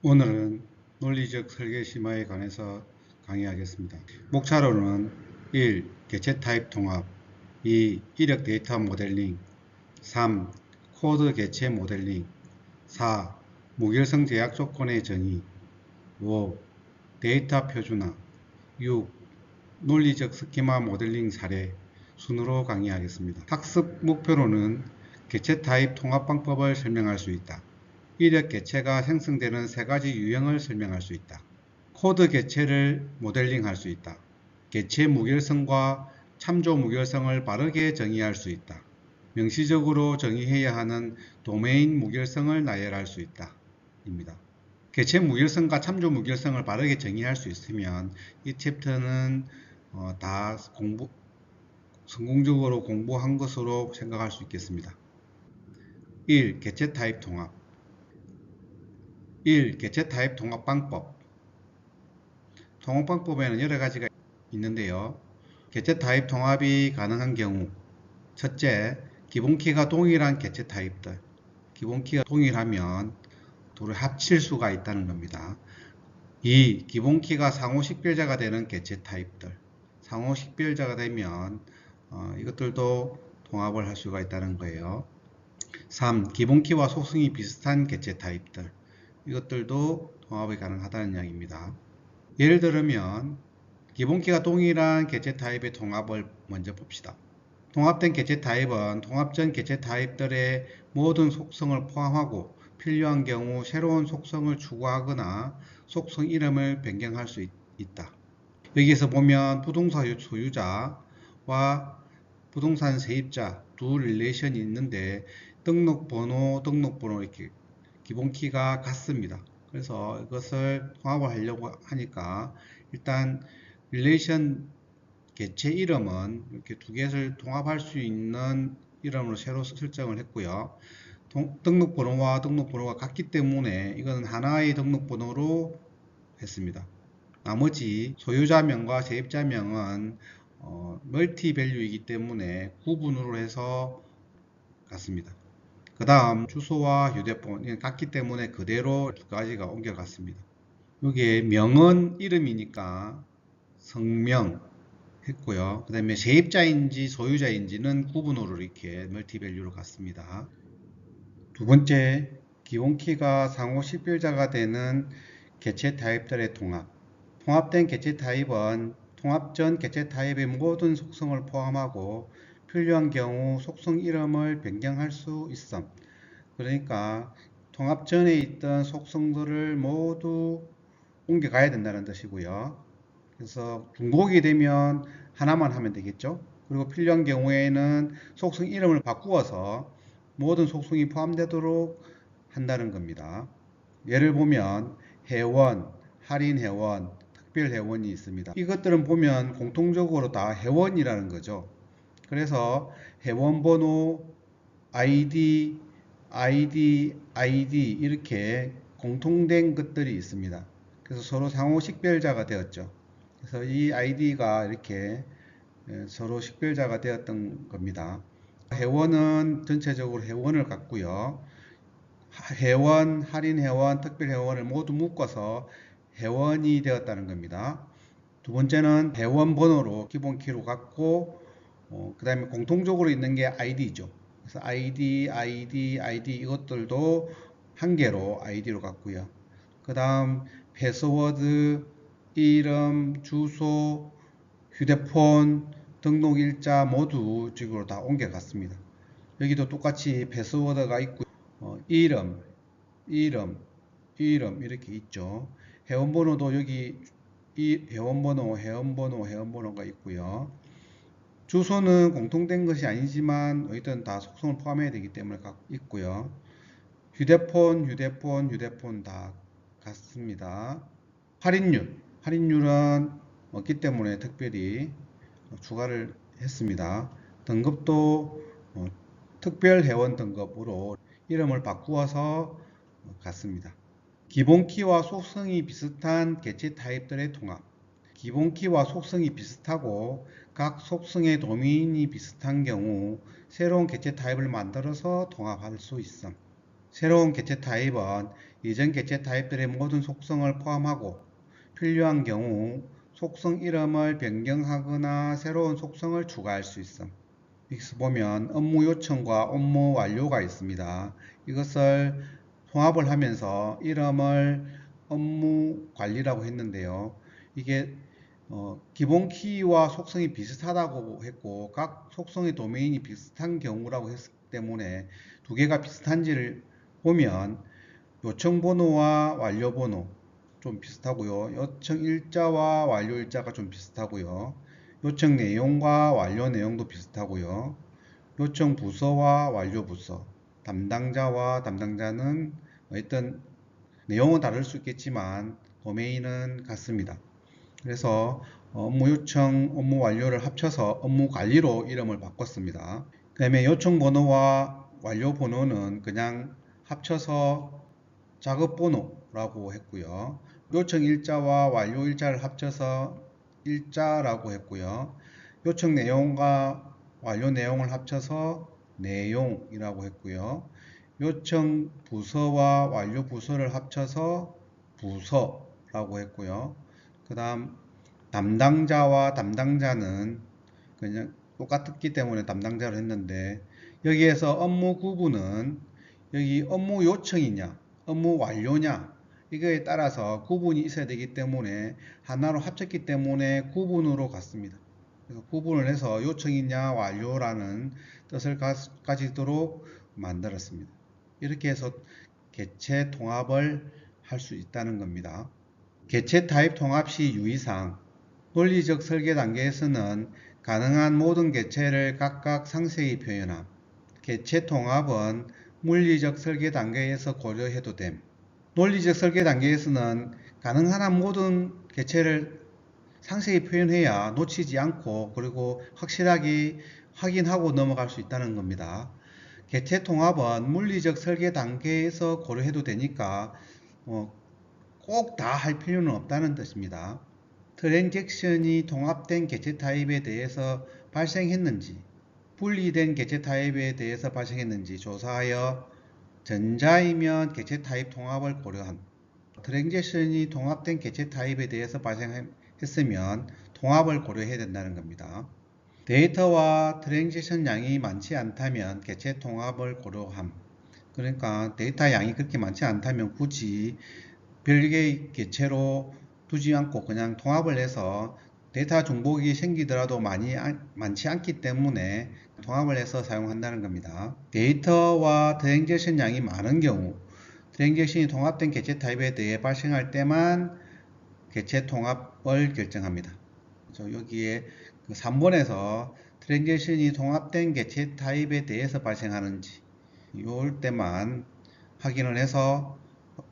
오늘은 논리적 설계 심화에 관해서 강의하겠습니다. 목차로는 1. 개체 타입 통합 2. 이력 데이터 모델링 3. 코드 개체 모델링 4. 무결성 제약 조건의 정의 5. 데이터 표준화 6. 논리적 스키마 모델링 사례 순으로 강의하겠습니다. 학습 목표로는 개체 타입 통합 방법을 설명할 수 있다. 이력 개체가 생성되는 세 가지 유형을 설명할 수 있다. 코드 개체를 모델링할 수 있다. 개체 무결성과 참조 무결성을 바르게 정의할 수 있다. 명시적으로 정의해야 하는 도메인 무결성을 나열할 수 있다. 입니다. 개체 무결성과 참조 무결성을 바르게 정의할 수 있으면 이 챕터는 다 성공적으로 공부한 것으로 생각할 수 있겠습니다. 1. 개체 타입 통합 1. 개체 타입 통합 방법. 통합 방법에는 여러 가지가 있는데요. 개체 타입 통합이 가능한 경우 첫째, 기본키가 동일한 개체 타입들. 기본키가 동일하면 둘을 합칠 수가 있다는 겁니다. 2. 기본키가 상호 식별자가 되는 개체 타입들. 상호 식별자가 되면 이것들도 통합을 할 수가 있다는 거예요. 3. 기본키와 속성이 비슷한 개체 타입들. 이것들도 통합이 가능하다는 이야기입니다. 예를 들면 기본키가 동일한 개체 타입의 통합을 먼저 봅시다. 통합된 개체 타입은 통합 전 개체 타입들의 모든 속성을 포함하고 필요한 경우 새로운 속성을 추가하거나 속성 이름을 변경할 수 있다. 여기에서 보면 부동산 소유자와 부동산 세입자 두 릴레이션이 있는데 등록번호 이렇게 기본키가 같습니다. 그래서 이것을 통합을 하려고 하니까 일단 릴레이션 개체 이름은 이렇게 두 개를 통합할 수 있는 이름으로 새로 설정을 했고요. 등록번호와 등록번호가 같기 때문에 이거는 하나의 등록번호로 했습니다. 나머지 소유자명과 세입자명은 멀티 밸류이기 때문에 구분으로 해서 갔습니다. 그 다음 주소와 휴대폰 같기 때문에 그대로 두 가지가 옮겨갔습니다. 여기에 명은 이름이니까 성명 했고요. 그 다음에 세입자인지 소유자인지는 구분으로 이렇게 멀티밸류로 갔습니다. 두 번째, 기본키가 상호 식별자가 되는 개체 타입들의 통합. 통합된 개체 타입은 통합 전 개체 타입의 모든 속성을 포함하고 필요한 경우 속성 이름을 변경할 수 있음. 그러니까 통합 전에 있던 속성들을 모두 옮겨가야 된다는 뜻이고요. 그래서 중복이 되면 하나만 하면 되겠죠. 그리고 필요한 경우에는 속성 이름을 바꾸어서 모든 속성이 포함되도록 한다는 겁니다. 예를 보면 회원, 할인 회원, 특별 회원이 있습니다. 이것들은 보면 공통적으로 다 회원이라는 거죠. 그래서 회원 번호, ID 이렇게 공통된 것들이 있습니다. 그래서 서로 상호 식별자가 되었죠. 그래서 이 ID가 이렇게 서로 식별자가 되었던 겁니다. 회원은 전체적으로 회원을 갖고요. 회원, 할인 회원, 특별 회원을 모두 묶어서 회원이 되었다는 겁니다. 두 번째는 회원 번호로 기본 키로 갖고 그 다음에 공통적으로 있는 게 ID죠. 그래서 ID 이것들도 한 개로 ID로 갖고요. 그 다음 패스워드, 이름, 주소, 휴대폰, 등록일자 모두 이쪽으로 다 옮겨갔습니다. 여기도 똑같이 패스워드가 있고 이름 이렇게 있죠. 회원번호도 여기 이 회원번호가 있고요. 주소는 공통된 것이 아니지만 어쨌든 다 속성을 포함해야 되기 때문에 있고요. 휴대폰 다 같습니다. 할인율은 없기 때문에 특별히 추가를 했습니다. 등급도 특별 회원 등급으로 이름을 바꾸어서 갔습니다. 기본키와 속성이 비슷한 개체 타입들의 통합. 기본키와 속성이 비슷하고 각 속성의 도메인이 비슷한 경우 새로운 개체 타입을 만들어서 통합할 수 있음. 새로운 객체 타입은 이전 객체 타입들의 모든 속성을 포함하고 필요한 경우 속성 이름을 변경하거나 새로운 속성을 추가할 수 있음. 여기서 보면 업무 요청과 업무 완료가 있습니다. 이것을 통합을 하면서 이름을 업무 관리라고 했는데요. 이게 기본 키와 속성이 비슷하다고 했고 각 속성의 도메인이 비슷한 경우라고 했기 때문에 두 개가 비슷한지를 보면 요청 번호와 완료 번호 좀 비슷하고요. 요청 일자와 완료 일자가 좀 비슷하고요. 요청 내용과 완료 내용도 비슷하고요. 요청 부서와 완료 부서, 담당자와 담당자는 어떤 내용은 다를 수 있겠지만 도메인은 같습니다. 그래서 업무 요청, 업무 완료를 합쳐서 업무 관리로 이름을 바꿨습니다. 그 다음에 요청 번호와 완료 번호는 그냥 합쳐서 작업 번호라고 했고요. 요청 일자와 완료 일자를 합쳐서 일자라고 했고요. 요청 내용과 완료 내용을 합쳐서 내용이라고 했고요. 요청 부서와 완료 부서를 합쳐서 부서라고 했고요. 그 다음 담당자와 담당자는 그냥 똑같았기 때문에 담당자로 했는데 여기에서 업무 구분은 여기 업무 요청이냐 업무 완료냐 이거에 따라서 구분이 있어야 되기 때문에 하나로 합쳤기 때문에 구분으로 갔습니다. 그래서 구분을 해서 요청이냐 완료라는 뜻을 가지도록 만들었습니다. 이렇게 해서 개체 통합을 할 수 있다는 겁니다. 개체 타입 통합 시 유의사항 논리적 설계 단계에서는 가능한 모든 개체를 각각 상세히 표현함. 개체 통합은 물리적 설계 단계에서 고려해도 됨. 논리적 설계 단계에서는 가능한 모든 개체를 상세히 표현해야 놓치지 않고 그리고 확실하게 확인하고 넘어갈 수 있다는 겁니다. 개체 통합은 물리적 설계 단계에서 고려해도 되니까 꼭 다 할 필요는 없다는 뜻입니다. 트랜잭션이 통합된 개체 타입에 대해서 발생했는지 분리된 개체 타입에 대해서 발생했는지 조사하여 전자이면 개체 타입 통합을 고려한 트랜잭션이 통합된 개체 타입에 대해서 발생했으면 통합을 고려해야 된다는 겁니다. 데이터와 트랜잭션 양이 많지 않다면 개체 통합을 고려함. 그러니까 데이터 양이 그렇게 많지 않다면 굳이 별개의 개체로 두지 않고 그냥 통합을 해서 데이터 중복이 생기더라도 많지 않기 때문에 통합을 해서 사용한다는 겁니다. 데이터와 트랜잭션 양이 많은 경우 트랜잭션이 통합된 개체 타입에 대해 발생할 때만 개체 통합을 결정합니다. 여기에 3번에서 트랜잭션이 통합된 개체 타입에 대해서 발생하는지 이럴 때만 확인을 해서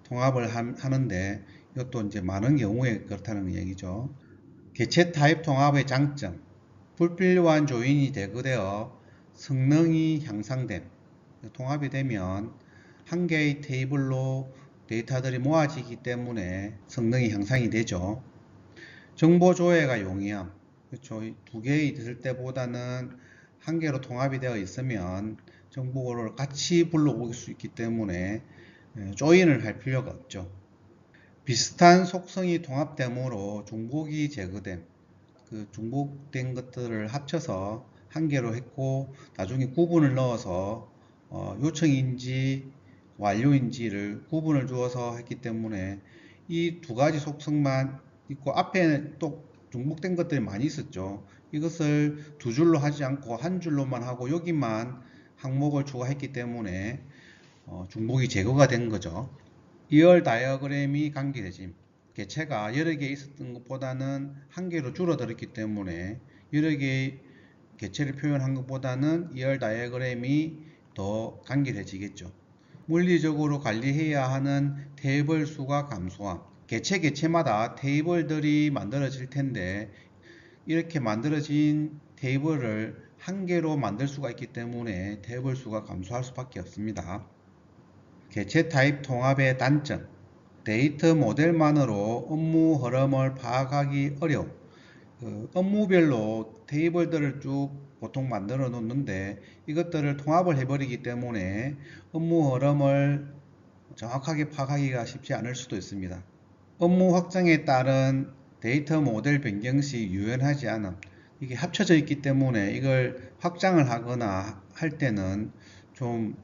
통합을 하는데 이것도 이제 많은 경우에 그렇다는 얘기죠. 개체 타입 통합의 장점 불필요한 조인이 제거되어 성능이 향상됨. 통합이 되면 한 개의 테이블로 데이터들이 모아지기 때문에 성능이 향상이 되죠. 정보 조회가 용이함. 그렇죠. 두 개 있을 때보다는 한 개로 통합이 되어 있으면 정보를 같이 불러올 수 있기 때문에 조인을 할 필요가 없죠. 비슷한 속성이 통합되므로 중복이 제거됨. 그 중복된 것들을 합쳐서 한 개로 했고 나중에 구분을 넣어서 요청인지 완료인지를 구분을 주어서 했기 때문에 이 두 가지 속성만 있고 앞에 또 중복된 것들이 많이 있었죠. 이것을 두 줄로 하지 않고 한 줄로만 하고 여기만 항목을 추가했기 때문에 중복이 제거가 된 거죠. 2열 다이어그램이 간결해짐. 개체가 여러 개 있었던 것보다는 한 개로 줄어들었기 때문에 여러 개의 개체를 표현한 것보다는 2열 다이어그램이 더 간결해지겠죠. 물리적으로 관리해야 하는 테이블 수가 감소함. 개체마다 테이블들이 만들어질 텐데 이렇게 만들어진 테이블을 한 개로 만들 수가 있기 때문에 테이블 수가 감소할 수밖에 없습니다. 개체 타입 통합의 단점 데이터 모델만으로 업무 흐름을 파악하기 어려움. 업무별로 테이블들을 쭉 보통 만들어 놓는데 이것들을 통합을 해버리기 때문에 업무 흐름을 정확하게 파악하기가 쉽지 않을 수도 있습니다. 업무 확장에 따른 데이터 모델 변경 시 유연하지 않음. 이게 합쳐져 있기 때문에 이걸 확장을 하거나 할 때는 좀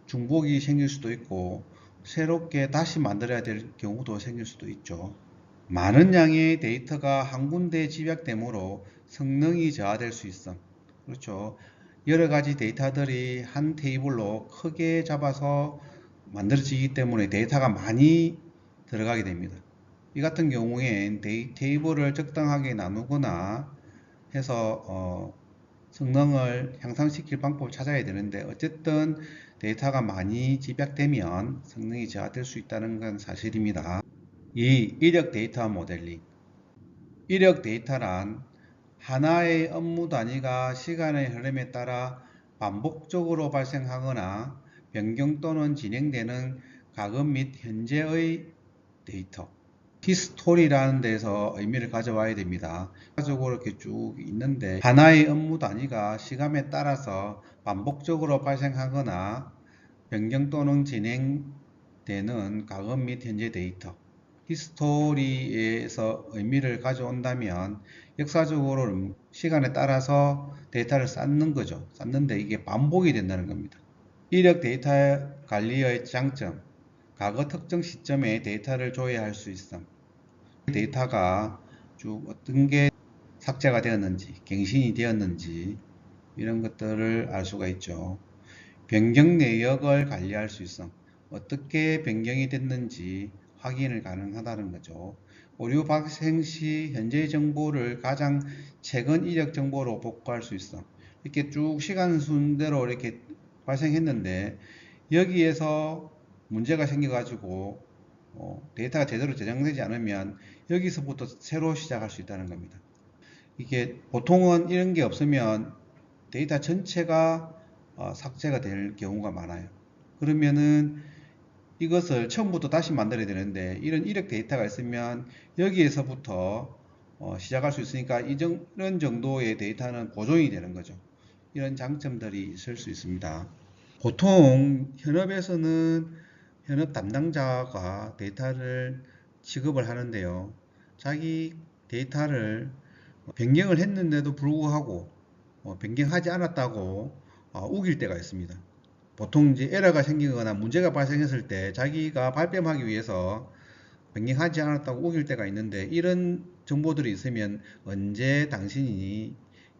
중복이 생길 수도 있고 새롭게 다시 만들어야 될 경우도 생길 수도 있죠. 많은 양의 데이터가 한 군데에 집약되므로 성능이 저하될 수 있음. 그렇죠. 여러 가지 데이터들이 한 테이블로 크게 잡아서 만들어지기 때문에 데이터가 많이 들어가게 됩니다. 이 같은 경우엔 테이블을 적당하게 나누거나 해서 성능을 향상시킬 방법을 찾아야 되는데 어쨌든 데이터가 많이 집약되면 성능이 저하될 수 있다는 건 사실입니다. 2. 이력 데이터 모델링. 이력 데이터란 하나의 업무 단위가 시간의 흐름에 따라 반복적으로 발생하거나 변경 또는 진행되는 과거 및 현재의 데이터. 히스토리라는 데서 의미를 가져와야 됩니다. 추가적으로 이렇게 쭉 있는데 하나의 업무 단위가 시간에 따라서 반복적으로 발생하거나 변경 또는 진행되는 과거 및 현재 데이터. 히스토리에서 의미를 가져온다면 역사적으로 시간에 따라서 데이터를 쌓는 거죠. 쌓는데 이게 반복이 된다는 겁니다. 이력 데이터 관리의 장점. 과거 특정 시점에 데이터를 조회할 수 있음. 데이터가 쭉 어떤 게 삭제가 되었는지, 갱신이 되었는지 이런 것들을 알 수가 있죠. 변경 내역을 관리할 수 있음. 어떻게 변경이 됐는지 확인을 가능하다는 거죠. 오류 발생 시 현재의 정보를 가장 최근 이력 정보로 복구할 수 있어. 이렇게 쭉 시간 순대로 이렇게 발생했는데 여기에서 문제가 생겨가지고 데이터가 제대로 저장되지 않으면 여기서부터 새로 시작할 수 있다는 겁니다. 이게 보통은 이런 게 없으면 데이터 전체가 삭제가 될 경우가 많아요. 그러면은 이것을 처음부터 다시 만들어야 되는데 이런 이력 데이터가 있으면 여기에서부터 시작할 수 있으니까 이런 정도의 데이터는 보존이 되는 거죠. 이런 장점들이 있을 수 있습니다. 보통 현업에서는 현업 담당자가 데이터를 취급을 하는데요. 자기 데이터를 변경을 했는데도 불구하고 변경하지 않았다고 우길 때가 있습니다. 보통 이제 에러가 생기거나 문제가 발생했을 때 자기가 발뺌하기 위해서 변경하지 않았다고 우길 때가 있는데 이런 정보들이 있으면 언제 당신이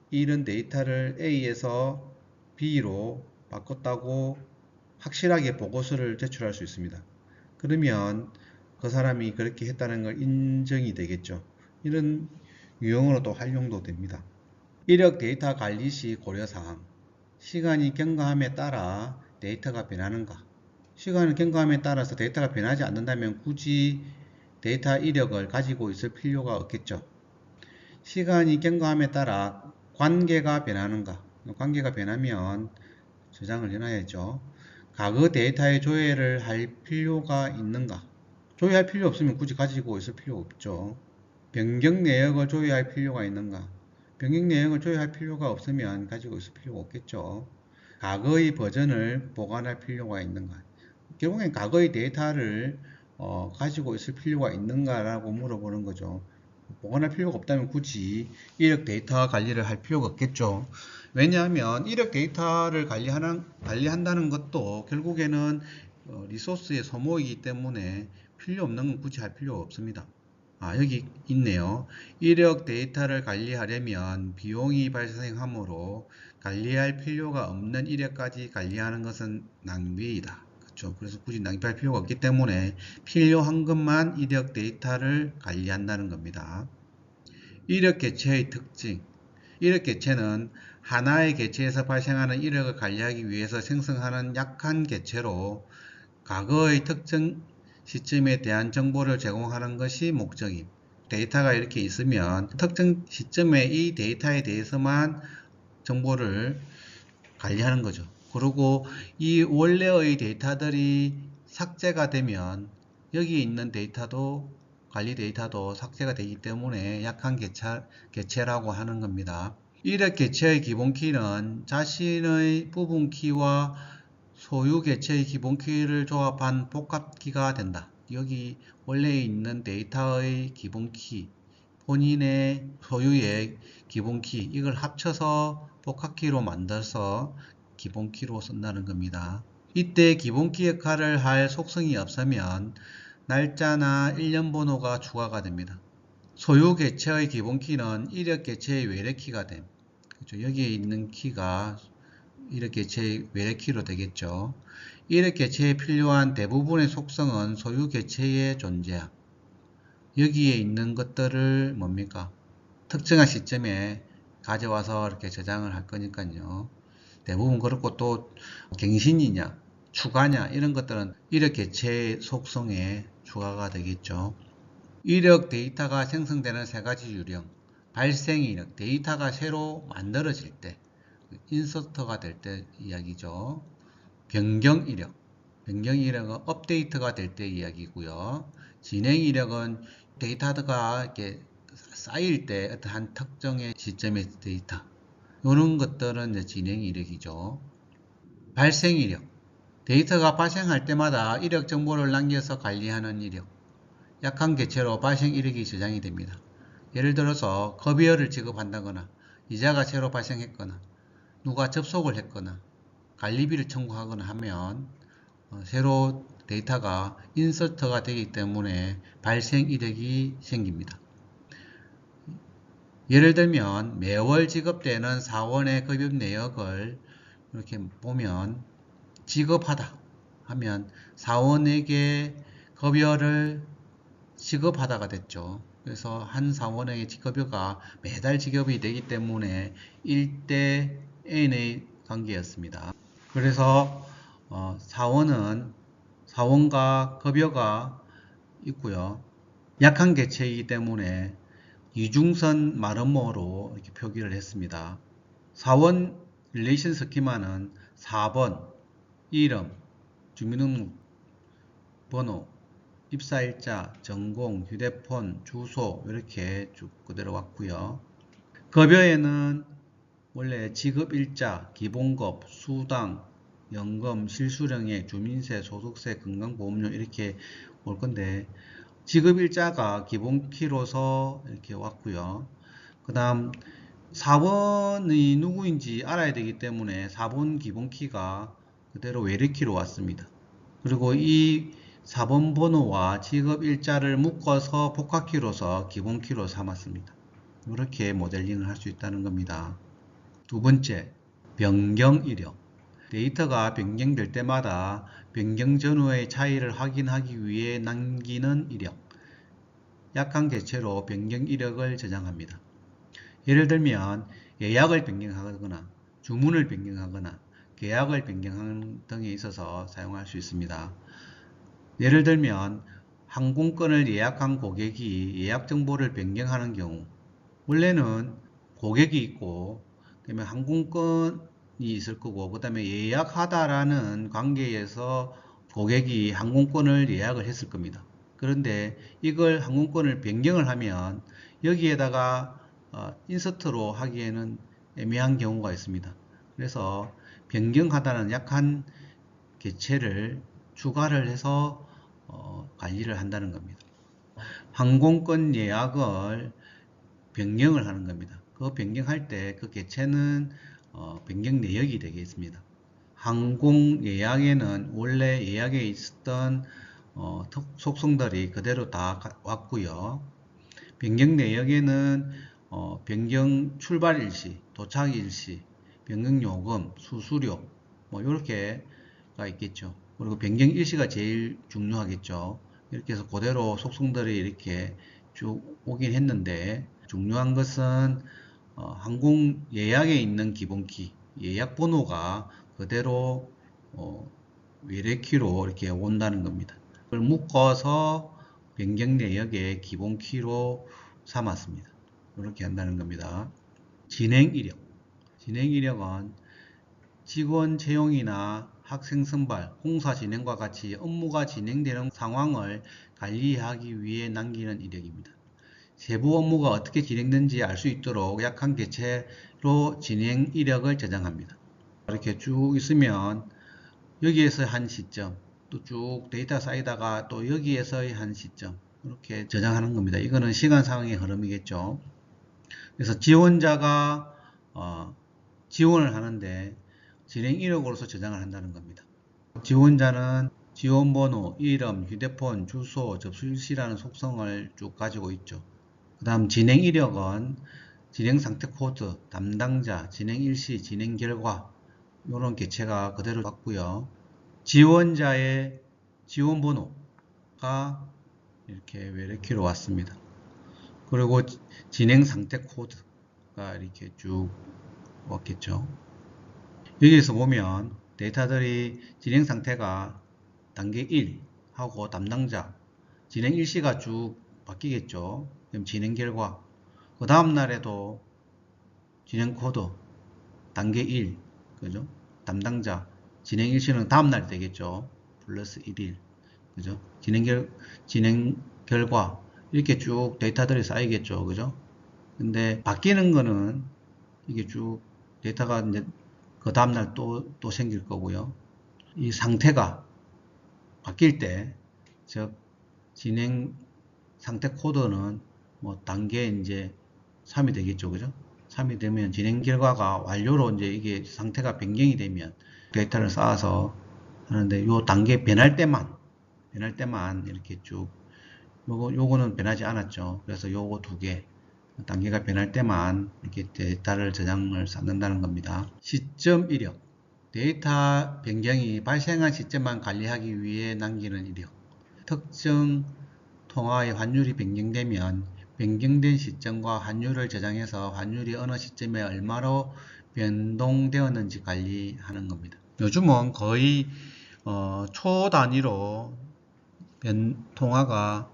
이런 데이터를 A에서 B로 바꿨다고 확실하게 보고서를 제출할 수 있습니다. 그러면 그 사람이 그렇게 했다는 걸 인정이 되겠죠. 이런 유형으로 또 활용도 됩니다. 이력 데이터 관리 시 고려사항. 시간이 경과함에 따라 데이터가 변하는가? 시간의 경과함에 따라서 데이터가 변하지 않는다면 굳이 데이터 이력을 가지고 있을 필요가 없겠죠. 시간이 경과함에 따라 관계가 변하는가? 관계가 변하면 저장을 해놔야죠. 과거 데이터의 조회를 할 필요가 있는가? 조회할 필요 없으면 굳이 가지고 있을 필요 없죠. 변경 내역을 조회할 필요가 있는가? 변경 내역을 조회할 필요가 없으면 가지고 있을 필요가 없겠죠. 과거의 버전을 보관할 필요가 있는가? 결국엔 과거의 데이터를 가지고 있을 필요가 있는가 라고 물어보는 거죠. 보관할 필요가 없다면 굳이 이력 데이터 관리를 할 필요가 없겠죠. 왜냐하면 이력 데이터를 관리한다는 것도 결국에는 리소스의 소모이기 때문에 필요 없는 건 굳이 할 필요가 없습니다. 여기 있네요. 이력 데이터를 관리하려면 비용이 발생하므로 관리할 필요가 없는 이력까지 관리하는 것은 낭비이다. 그렇죠. 그래서 굳이 낭비할 필요가 없기 때문에 필요한 것만 이력 데이터를 관리한다는 겁니다. 이력 개체의 특징. 이력 개체는 하나의 개체에서 발생하는 이력을 관리하기 위해서 생성하는 약한 개체로 과거의 특정 시점에 대한 정보를 제공하는 것이 목적임. 데이터가 이렇게 있으면 특정 시점에 이 데이터에 대해서만 정보를 관리하는 거죠. 그리고 이 원래의 데이터들이 삭제가 되면 여기 있는 데이터도 관리 데이터도 삭제가 되기 때문에 약한 개체라고 하는 겁니다. 이력 개체의 기본키는 자신의 부분키와 소유 개체의 기본키를 조합한 복합키가 된다. 여기 원래 있는 데이터의 기본키, 본인의 소유의 기본키, 이걸 합쳐서 복합키로 만들어서 기본키로 쓴다는 겁니다. 이때 기본키 역할을 할 속성이 없으면 날짜나 일련 번호가 추가가 됩니다. 소유 개체의 기본키는 이력 개체의 외래키가 됨. 그렇죠? 여기에 있는 키가 이력 개체의 외래키로 되겠죠. 이력 개체에 필요한 대부분의 속성은 소유 개체의 존재함. 여기에 있는 것들을 뭡니까? 특정한 시점에 가져와서 이렇게 저장을 할 거니까요. 대부분 그렇고 또 갱신이냐, 추가냐 이런 것들은 이력 개체의 속성에 추가가 되겠죠. 이력 데이터가 생성되는 세 가지 유형. 발생 이력, 데이터가 새로 만들어질 때, 인서트가 될 때 이야기죠. 변경 이력, 변경 이력은 업데이트가 될 때 이야기고요. 진행 이력은 데이터가 이렇게 쌓일 때 어떤 한 특정의 시점의 데이터, 이런 것들은 이제 진행 이력이죠. 발생 이력, 데이터가 발생할 때마다 이력 정보를 남겨서 관리하는 이력. 약한 개체로 발생 이력이 저장이 됩니다. 예를 들어서 급여를 지급한다거나 이자가 새로 발생했거나 누가 접속을 했거나 관리비를 청구하거나 하면 새로 데이터가 인서트가 되기 때문에 발생 이력이 생깁니다. 예를 들면 매월 지급되는 사원의 급여 내역을 이렇게 보면 지급하다 하면 사원에게 급여를 지급하다가 됐죠. 그래서 한 사원에게 급여가 매달 지급이 되기 때문에 1대 N의 관계였습니다. 그래서 사원과 급여가 있고요. 약한 개체이기 때문에 이중선 말음모로 이렇게 표기를 했습니다. 사원 릴레이션 스키마는 4번, 이름, 주민등록 번호, 입사일자, 전공, 휴대폰, 주소 이렇게 쭉 그대로 왔고요. 급여에는 원래 지급일자, 기본급, 수당, 연금, 실수령액, 주민세, 소득세, 건강보험료 이렇게 올 건데 지급일자가 기본키로서 이렇게 왔고요. 그 다음 4번이 누구인지 알아야 되기 때문에 4번 기본키가 그대로 외래키로 왔습니다. 그리고 이 4번 번호와 지급일자를 묶어서 복합키로서 기본키로 삼았습니다. 이렇게 모델링을 할 수 있다는 겁니다. 두 번째, 변경 이력. 데이터가 변경될 때마다 변경 전후의 차이를 확인하기 위해 남기는 이력. 약한 개체로 변경 이력을 저장합니다. 예를 들면 예약을 변경하거나 주문을 변경하거나 계약을 변경하는 등에 있어서 사용할 수 있습니다. 예를 들면 항공권을 예약한 고객이 예약 정보를 변경하는 경우 원래는 고객이 있고 그다음에 항공권이 있을 거고 그 다음에 예약하다라는 관계에서 고객이 항공권을 예약을 했을 겁니다. 그런데 이걸 항공권을 변경을 하면 여기에다가 인서트로 하기에는 애매한 경우가 있습니다. 그래서 변경하다는 약한 개체를 추가를 해서 관리를 한다는 겁니다. 항공권 예약을 변경을 하는 겁니다. 그 변경할 때 그 개체는 변경 내역이 되겠습니다. 항공 예약에는 원래 예약에 있었던 속성들이 그대로 다 왔고요. 변경 내역에는 변경 출발 일시, 도착 일시, 변경 요금, 수수료 뭐 이렇게가 있겠죠. 그리고 변경 일시가 제일 중요하겠죠. 이렇게 해서 그대로 속성들이 이렇게 쭉 오긴 했는데 중요한 것은 항공 예약에 있는 기본키 예약 번호가 그대로 외래키로 이렇게 온다는 겁니다. 그걸 묶어서 변경 내역의 기본키로 삼았습니다. 이렇게 한다는 겁니다. 진행 이력. 진행 이력은 직원 채용이나 학생 선발, 공사 진행과 같이 업무가 진행되는 상황을 관리하기 위해 남기는 이력입니다. 세부 업무가 어떻게 진행되는지 알 수 있도록 약한 개체로 진행 이력을 저장합니다. 이렇게 쭉 있으면 여기에서 한 시점, 또 쭉 데이터 쌓이다가 또 여기에서의 한 시점, 이렇게 저장하는 겁니다. 이거는 시간상의 흐름이겠죠. 그래서 지원자가 지원을 하는데 진행 이력으로서 저장을 한다는 겁니다. 지원자는 지원번호, 이름, 휴대폰, 주소, 접수일시라는 속성을 쭉 가지고 있죠. 그 다음 진행 이력은 진행 상태 코드, 담당자, 진행 일시, 진행 결과 이런 개체가 그대로 같고요. 지원자의 지원번호가 이렇게 외래키로 왔습니다. 그리고 진행 상태 코드가 이렇게 쭉 왔겠죠. 여기에서 보면 데이터들이 진행 상태가 단계 1 하고 담당자 진행 일시가 쭉 바뀌겠죠. 그럼 진행 결과 그 다음 날에도 진행 코드 단계 1 그죠? 담당자 진행 일시는 다음 날 되겠죠. 플러스 1일 그죠? 진행 결과 이렇게 쭉 데이터들이 쌓이겠죠. 그죠? 근데 바뀌는 거는 이게 쭉 데이터가 이제 그 다음날 또 생길 거고요. 이 상태가 바뀔 때, 즉, 진행 상태 코드는 뭐 단계 이제 3이 되겠죠. 그죠? 3이 되면 진행 결과가 완료로 이제 이게 상태가 변경이 되면 데이터를 쌓아서 하는데 요 단계 변할 때만 이렇게 쭉 요거는 변하지 않았죠. 그래서 요거 두 개 단계가 변할 때만 이렇게 데이터를 저장을 쌓는다는 겁니다. 시점 이력 데이터 변경이 발생한 시점만 관리하기 위해 남기는 이력 특정 통화의 환율이 변경되면 변경된 시점과 환율을 저장해서 환율이 어느 시점에 얼마로 변동되었는지 관리하는 겁니다. 요즘은 거의 초 단위로 통화가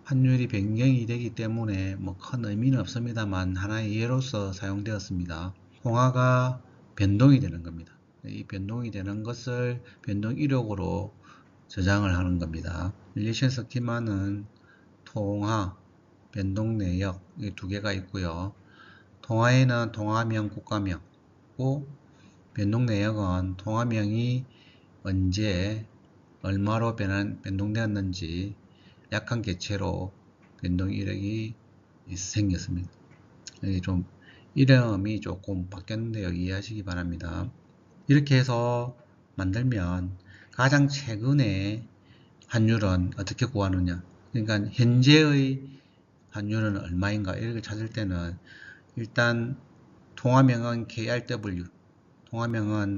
환율이 변경이 되기 때문에 뭐 큰 의미는 없습니다만 하나의 예로서 사용되었습니다. 통화가 변동이 되는 겁니다. 이 변동이 되는 것을 변동 이력으로 저장을 하는 겁니다. 릴레이션 스키마는 통화, 변동 내역 이 두 개가 있고요. 통화에는 통화명, 국가명, 변동 내역은 통화명이 언제 얼마로 변동되었는지 약한 개체로 변동 이력이 생겼습니다. 좀 이름이 조금 바뀌었는데요. 이해하시기 바랍니다. 이렇게 해서 만들면 가장 최근의 환율은 어떻게 구하느냐. 그러니까 현재의 환율은 얼마인가 이렇게 찾을 때는 일단 통화명은 KRW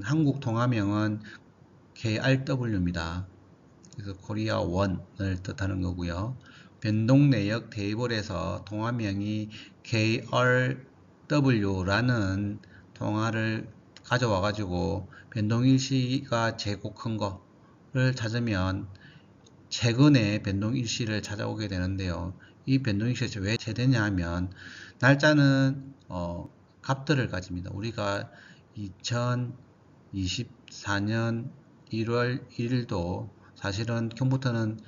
한국 통화명은 KRW입니다. 그래서 코리아 원을 뜻하는 거고요. 변동 내역 테이블에서 통화명이 KRW라는 통화를 가져와 가지고 변동일시가 재고 큰 거를 찾으면 최근에 변동일시를 찾아오게 되는데요. 이 변동일시가 왜 재되냐 하면 날짜는 값들을 가집니다. 우리가 2024년 1월 1일도 사실은 컴퓨터는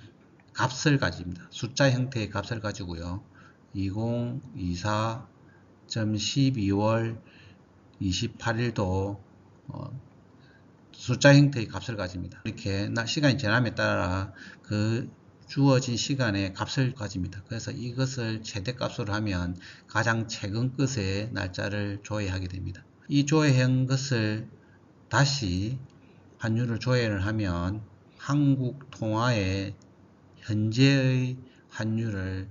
값을 가집니다. 숫자 형태의 값을 가지고요. 2024.12월 28일도 숫자 형태의 값을 가집니다. 이렇게 시간이 지남에 따라 그 주어진 시간의 값을 가집니다. 그래서 이것을 최대값으로 하면 가장 최근 것의 날짜를 조회하게 됩니다. 이 조회한 것을 다시 환율을 조회를 하면 한국 통화의 현재의 환율을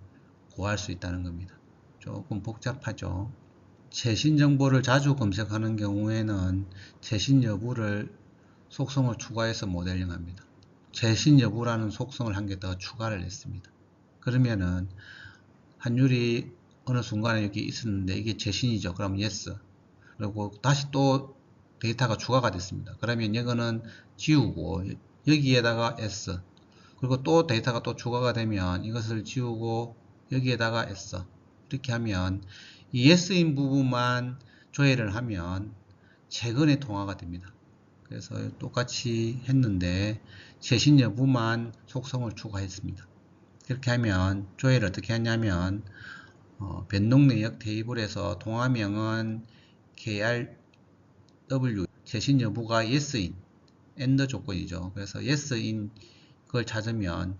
구할 수 있다는 겁니다. 조금 복잡하죠. 최신 정보를 자주 검색하는 경우에는 최신 여부를 속성을 추가해서 모델링합니다. 최신 여부라는 속성을 한 개 더 추가를 했습니다. 그러면은 환율이 어느 순간에 여기 있었는데 이게 최신이죠. 그럼 yes. 그리고 다시 또 데이터가 추가가 됐습니다. 그러면 이거는 지우고 여기에다가 s 그리고 또 데이터가 또 추가가 되면 이것을 지우고 여기에다가 s 이렇게 하면 이 s인 부분만 조회를 하면 최근의 통화가 됩니다. 그래서 똑같이 했는데 최신 여부만 속성을 추가했습니다. 이렇게 하면 조회를 어떻게 하냐면 변동 내역 테이블에서 동화명은 KRW, 최신 여부가 YES인, AND 조건이죠. 그래서 YES인 그걸 찾으면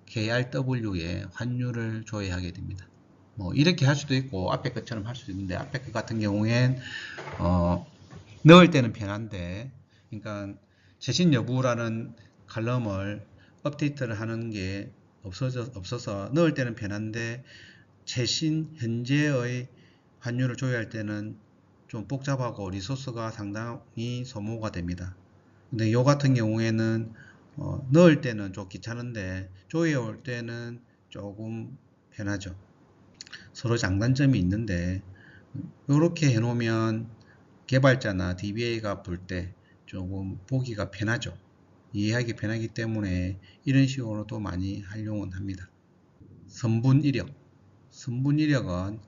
KRW에 환율을 조회하게 됩니다. 뭐 이렇게 할 수도 있고 앞에 것처럼 할 수도 있는데, 앞에 것 같은 경우엔 넣을 때는 편한데, 그러니까 최신 여부라는 칼럼을 업데이트를 하는 게 없어서 넣을 때는 편한데, 최신 현재의 환율을 조회할 때는 좀 복잡하고 리소스가 상당히 소모가 됩니다. 근데 이 같은 경우에는 넣을 때는 좀 귀찮은데 조회해 올 때는 조금 편하죠. 서로 장단점이 있는데, 이렇게 해 놓으면 개발자나 DBA가 볼 때 조금 보기가 편하죠. 이해하기 편하기 때문에 이런 식으로도 많이 활용은 합니다. 선분 이력. 선분 이력은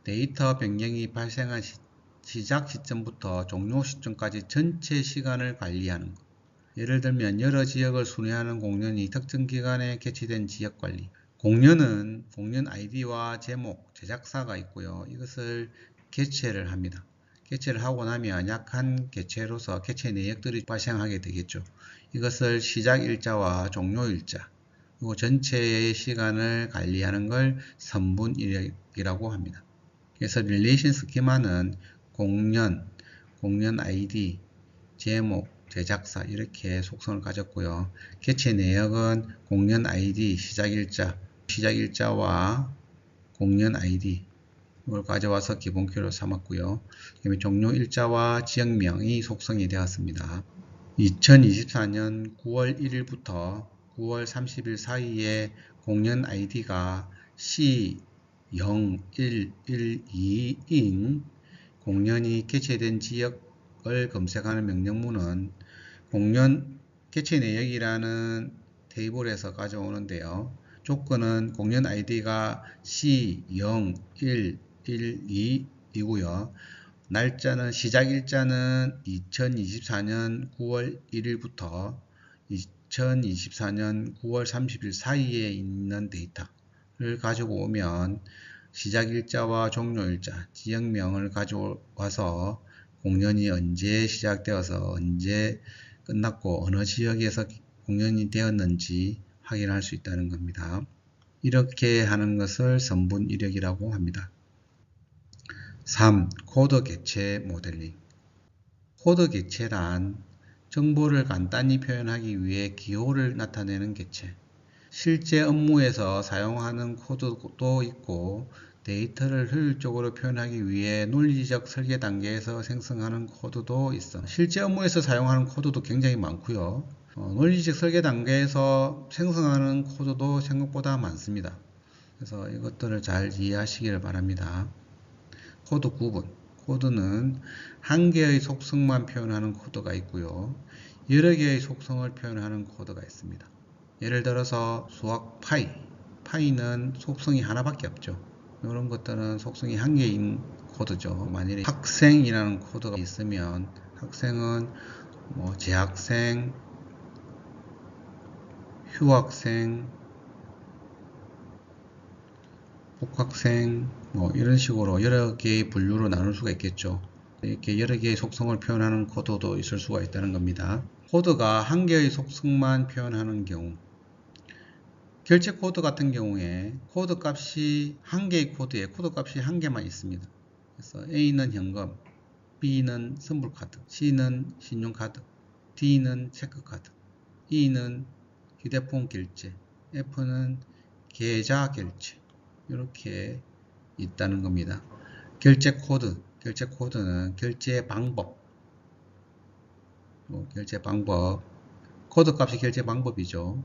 데이터 변경이 발생한 시작 시점부터 종료 시점까지 전체 시간을 관리하는 것. 예를 들면 여러 지역을 순회하는 공연이 특정 기간에 개최된 지역 관리. 공연은 공연 아이디와 제목, 제작사가 있고요. 이것을 개최를 합니다. 개최를 하고 나면 약한 개최로서 개최 내역들이 발생하게 되겠죠. 이것을 시작 일자와 종료 일자, 그리고 전체의 시간을 관리하는 걸 선분 이력이라고 합니다. 그래서 릴레이션 스키마는 공연, 공연 아이디, 제목, 제작사 이렇게 속성을 가졌고요. 개최 내역은 공연 아이디, 시작일자와 공연 아이디 이걸 가져와서 기본 키로 삼았고요. 그다음에 종료 일자와 지역명이 속성이 되었습니다. 2024년 9월 1일부터 9월 30일 사이에 공연 아이디가 C0112인 공연이 개최된 지역을 검색하는 명령문은 공연 개최 내역이라는 테이블에서 가져오는데요. 조건은 공연 아이디가 C0112이고요. 날짜는 시작 일자는 2024년 9월 1일부터 2024년 9월 30일 사이에 있는 데이터를 가지고 오면 시작 일자와 종료 일자, 지역명을 가져와서 공연이 언제 시작되어서 언제 끝났고 어느 지역에서 공연이 되었는지 확인할 수 있다는 겁니다. 이렇게 하는 것을 선분 이력이라고 합니다. 3. 코드 개체 모델링. 코드 개체란 정보를 간단히 표현하기 위해 기호를 나타내는 개체. 실제 업무에서 사용하는 코드도 있고 데이터를 효율적으로 표현하기 위해 논리적 설계 단계에서 생성하는 코드도 있어. 실제 업무에서 사용하는 코드도 굉장히 많고요. 논리적 설계 단계에서 생성하는 코드도 생각보다 많습니다. 그래서 이것들을 잘 이해하시길 바랍니다. 코드 구분. 코드는 한 개의 속성만 표현하는 코드가 있고요. 여러 개의 속성을 표현하는 코드가 있습니다. 예를 들어서 수학 파이는 속성이 하나밖에 없죠. 이런 것들은 속성이 한 개인 코드죠. 만일에 학생이라는 코드가 있으면 학생은 재학생, 휴학생, 복학생 이런 식으로 여러 개의 분류로 나눌 수가 있겠죠. 이렇게 여러 개의 속성을 표현하는 코드도 있을 수가 있다는 겁니다. 코드가 한 개의 속성만 표현하는 경우, 결제 코드 같은 경우에 코드 값이 한 개의 코드에 코드 값이 한 개만 있습니다. 그래서 A는 현금, B는 선불카드, C는 신용카드, D는 체크카드, E는 휴대폰 결제, F는 계좌 결제, 이렇게 있다는 겁니다. 결제 코드는 결제 방법, 코드 값이 결제 방법이죠.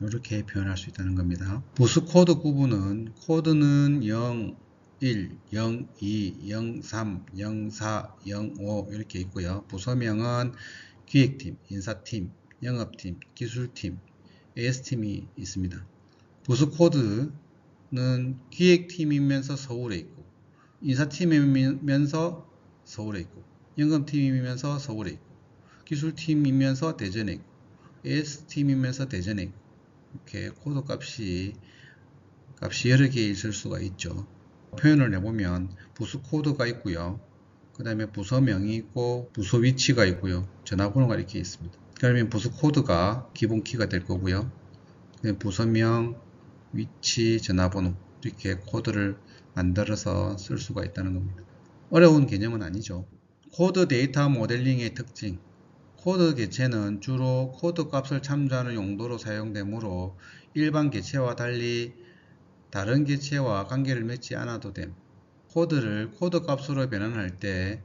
이렇게 표현할 수 있다는 겁니다. 부수 코드 구분은 코드는 0, 1, 0, 2, 0, 3, 0, 4, 0, 5 이렇게 있고요. 부서명은 기획팀, 인사팀, 영업팀, 기술팀, AS팀이 있습니다. 부수 코드는 기획팀이면서 서울에 있고, 인사팀이면서 서울에 있고, 영업팀이면서 서울에 있고, 기술팀이면서 대전에 있고, AS팀이면서 대전에 있고, 이렇게 코드 값이 여러 개 있을 수가 있죠. 표현을 해보면 부수 코드가 있고요. 그 다음에 부서명이 있고 부서 위치가 있고요. 전화번호가 이렇게 있습니다. 그러면 부서 코드가 기본 키가 될 거고요. 부서명, 위치, 전화번호 이렇게 코드를 만들어서 쓸 수가 있다는 겁니다. 어려운 개념은 아니죠. 코드 데이터 모델링의 특징. 코드 개체는 주로 코드 값을 참조하는 용도로 사용되므로 일반 개체와 달리 다른 개체와 관계를 맺지 않아도 됨. 코드를 코드 값으로 변환할 때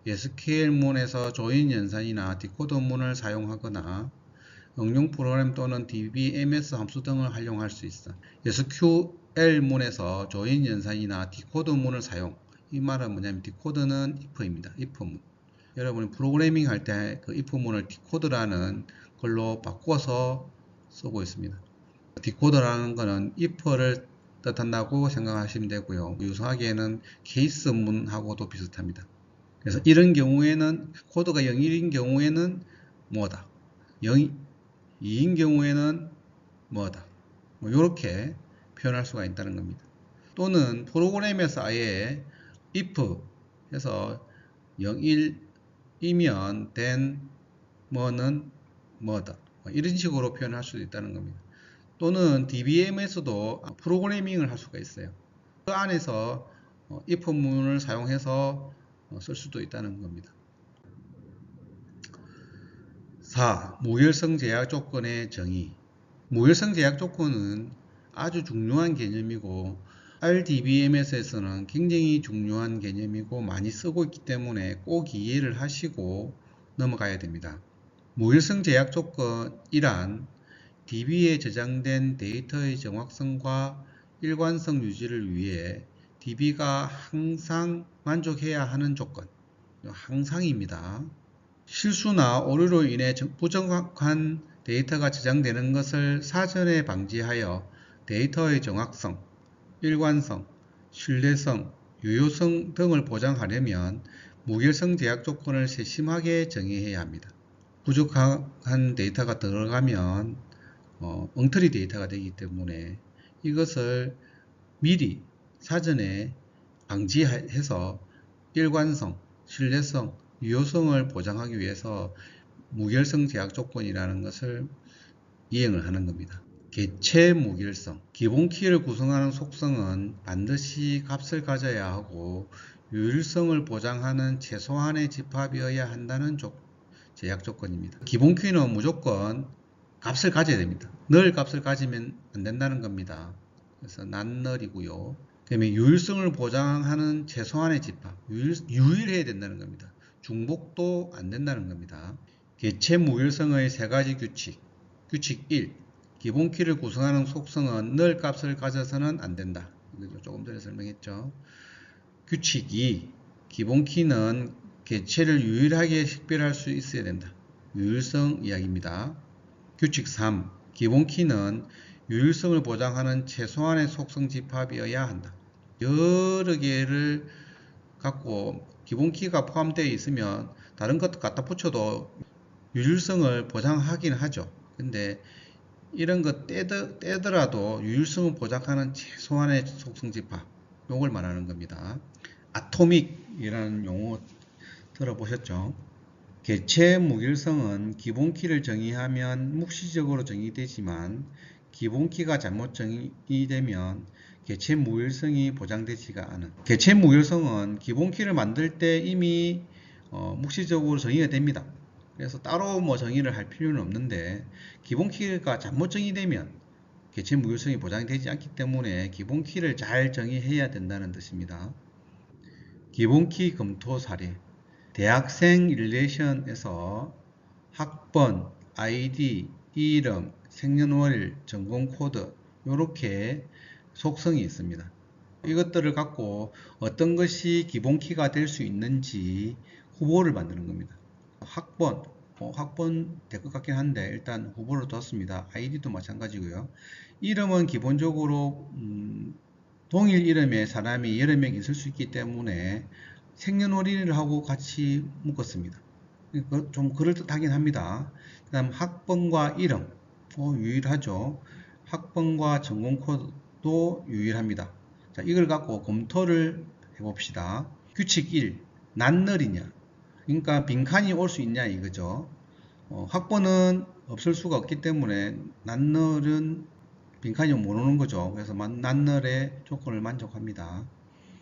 SQL문에서 조인 연산이나 디코더문을 사용하거나 응용 프로그램 또는 DBMS 함수 등을 활용할 수 있어. SQL문에서 조인 연산이나 디코더문을 사용. 이 말은 뭐냐면 디코더는 if입니다. if문. 여러분이 프로그래밍 할 때 그 if문을 디코더라는 걸로 바꿔서 쓰고 있습니다. 디코더라는 것은 if를 뜻한다고 생각하시면 되고요. 유사하게는 케이스문하고도 비슷합니다. 그래서 이런 경우에는 코드가 0일인 경우에는 뭐다. 2인 경우에는 뭐다. 이렇게 표현할 수가 있다는 겁니다. 또는 프로그램에서 아예 if 해서 0일이면 then 뭐는 뭐다. 이런 식으로 표현할 수도 있다는 겁니다. 또는 DBM에서도 프로그래밍을 할 수가 있어요. 그 안에서 if문을 사용해서 쓸 수도 있다는 겁니다. 4. 무결성 제약 조건의 정의. 무결성 제약 조건은 아주 중요한 개념이고 RDBMS에서는 굉장히 중요한 개념이고 많이 쓰고 있기 때문에 꼭 이해를 하시고 넘어가야 됩니다. 무결성 제약 조건이란 DB에 저장된 데이터의 정확성과 일관성 유지를 위해 DB가 항상 만족해야 하는 조건, 항상입니다. 실수나 오류로 인해 부정확한 데이터가 저장되는 것을 사전에 방지하여 데이터의 정확성, 일관성, 신뢰성, 유효성 등을 보장하려면 무결성 제약 조건을 세심하게 정의해야 합니다. 부족한 데이터가 들어가면 엉터리 데이터가 되기 때문에 이것을 미리 사전에 방지해서 일관성, 신뢰성, 유효성을 보장하기 위해서 무결성 제약 조건이라는 것을 이행을 하는 겁니다. 개체 무결성. 기본 키를 구성하는 속성은 반드시 값을 가져야 하고 유일성을 보장하는 최소한의 집합이어야 한다는 제약 조건입니다. 기본 키는 무조건 값을 가져야 됩니다. 널 값을 가지면 안 된다는 겁니다. 그래서 난널이고요. 그 다음에 유일성을 보장하는 최소한의 집합, 유일해야 된다는 겁니다. 중복도 안 된다는 겁니다. 개체 무일성의 세 가지 규칙. 규칙 1. 기본 키를 구성하는 속성은 널 값을 가져서는 안 된다. 조금 전에 설명했죠. 규칙 2. 기본 키는 개체를 유일하게 식별할 수 있어야 된다. 유일성 이야기입니다. 규칙 3. 기본 키는 유일성을 보장하는 최소한의 속성 집합이어야 한다. 여러 개를 갖고 기본 키가 포함되어 있으면 다른 것도 갖다 붙여도 유일성을 보장하긴 하죠. 근데 이런 거 떼더라도 유일성을 보장하는 최소한의 속성 집합, 요걸 말하는 겁니다. 아토믹이라는 용어 들어보셨죠? 개체 무결성은 기본키를 정의하면 묵시적으로 정의되지만 기본키가 잘못 정의되면 개체 무결성이 보장되지가 않은. 개체 무결성은 기본키를 만들 때 이미 묵시적으로 정의가 됩니다. 그래서 따로 뭐 정의를 할 필요는 없는데 기본키가 잘못 정의되면 개체 무결성이 보장되지 않기 때문에 기본키를 잘 정의해야 된다는 뜻입니다. 기본키 검토 사례. 대학생 릴레이션에서 학번, 아이디, 이름, 생년월일, 전공 코드 이렇게 속성이 있습니다. 이것들을 갖고 어떤 것이 기본키가 될 수 있는지 후보를 만드는 겁니다. 학번, 학번 될 것 같긴 한데 일단 후보를 뒀습니다. 아이디도 마찬가지고요. 이름은 기본적으로 동일 이름의 사람이 여러 명 있을 수 있기 때문에 생년월일을 하고 같이 묶었습니다. 좀 그럴듯하긴 합니다. 그 다음 학번과 이름 유일하죠. 학번과 전공 코드도 유일합니다. 자, 이걸 갖고 검토를 해봅시다. 규칙 1. 난널이냐? 그러니까 빈칸이 올 수 있냐 이거죠. 학번은 없을 수가 없기 때문에 난널은 빈칸이 못 오는 거죠. 그래서 난널의 조건을 만족합니다.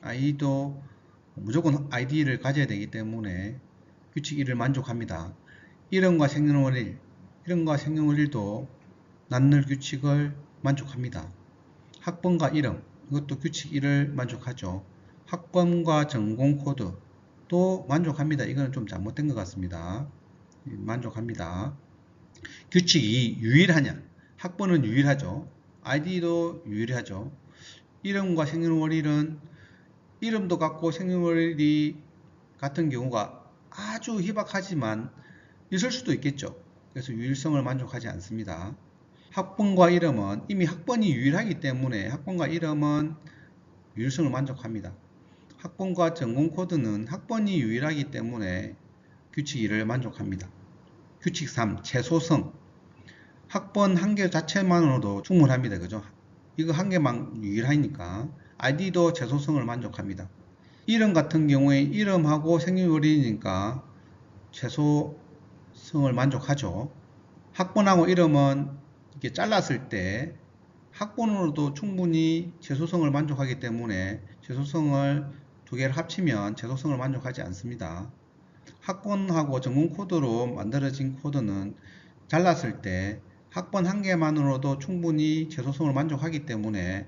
아이도 무조건 아이디를 가져야 되기 때문에 규칙 1을 만족합니다. 이름과 생년월일, 이름과 생년월일도 난널 규칙을 만족합니다. 학번과 이름, 이것도 규칙 1을 만족하죠. 학번과 전공 코드도 만족합니다. 이거는 좀 잘못된 것 같습니다. 만족합니다. 규칙 2, 유일하냐? 학번은 유일하죠. 아이디도 유일하죠. 이름과 생년월일은 이름도 같고 생년월일이 같은 경우가 아주 희박하지만 있을 수도 있겠죠. 그래서 유일성을 만족하지 않습니다. 학번과 이름은 이미 학번이 유일하기 때문에 학번과 이름은 유일성을 만족합니다. 학번과 전공 코드는 학번이 유일하기 때문에 규칙 2를 만족합니다. 규칙 3, 최소성. 학번 한 개 자체만으로도 충분합니다. 그죠? 이거 한 개만 유일하니까. 아이디도 최소성을 만족합니다. 이름 같은 경우에 이름하고 생년월일이니까 최소성을 만족하죠. 학번하고 이름은 이렇게 잘랐을 때 학번으로도 충분히 최소성을 만족하기 때문에 최소성을 두 개를 합치면 최소성을 만족하지 않습니다. 학번하고 전공 코드로 만들어진 코드는 잘랐을 때 학번 한 개만으로도 충분히 최소성을 만족하기 때문에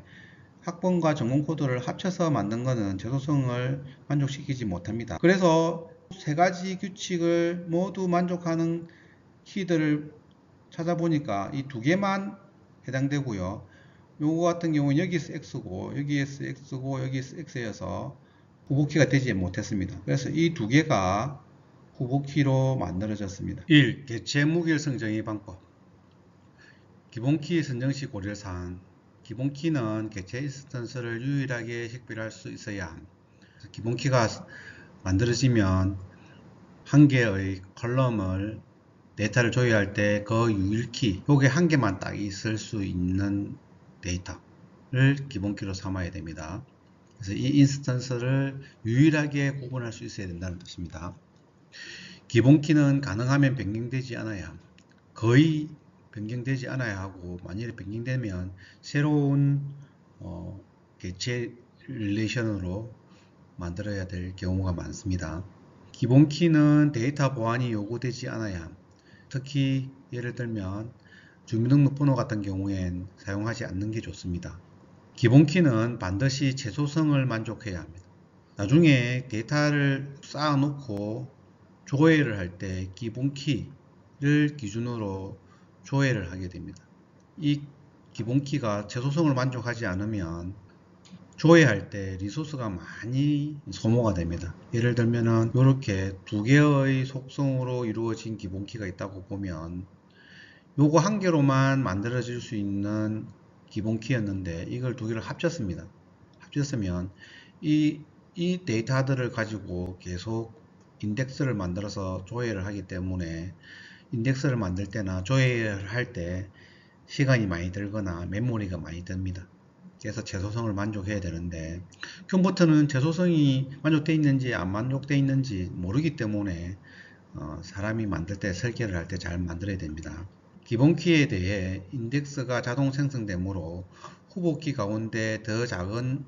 학번과 전공 코드를 합쳐서 만든 것은 최소성을 만족시키지 못합니다. 그래서 세 가지 규칙을 모두 만족하는 키들을 찾아보니까 이 두 개만 해당되고요. 요거 같은 경우는 여기서 X고 여기에서 X고 여기서 X여서 후보키가 되지 못했습니다. 그래서 이 두 개가 후보키로 만들어졌습니다. 1. 개체 무결성 정의 방법. 기본키 선정 시 고려사항. 기본키는 개체 인스턴스를 유일하게 식별할 수 있어야 합니다. 기본키가 만들어지면 한 개의 컬럼을 데이터를 조회할 때 그 유일키, 요게 한 개만 딱 있을 수 있는 데이터를 기본키로 삼아야 됩니다. 그래서 이 인스턴스를 유일하게 구분할 수 있어야 된다는 뜻입니다. 기본키는 가능하면 변경되지 않아야 합니다. 거의 변경되지 않아야 하고, 만일에 변경되면 새로운 개체 릴레이션으로 만들어야 될 경우가 많습니다. 기본키는 데이터 보안이 요구되지 않아야 합니다. 특히 예를 들면 주민등록번호 같은 경우엔 사용하지 않는 게 좋습니다. 기본키는 반드시 최소성을 만족해야 합니다. 나중에 데이터를 쌓아 놓고 조회를 할 때 기본키를 기준으로 조회를 하게 됩니다. 이 기본키가 최소성을 만족하지 않으면 조회할 때 리소스가 많이 소모가 됩니다. 예를 들면은 이렇게 두 개의 속성으로 이루어진 기본키가 있다고 보면 요거 한 개로만 만들어질 수 있는 기본키였는데 이걸 두 개를 합쳤습니다. 합쳤으면 이 데이터들을 가지고 계속 인덱스를 만들어서 조회를 하기 때문에 인덱스를 만들 때나 조회를 할 때 시간이 많이 들거나 메모리가 많이 듭니다. 그래서 최소성을 만족해야 되는데 컴퓨터는 최소성이 만족되어 있는지 안 만족되어 있는지 모르기 때문에 사람이 만들 때 설계를 할 때 잘 만들어야 됩니다. 기본키에 대해 인덱스가 자동 생성되므로 후보키 가운데 더 작은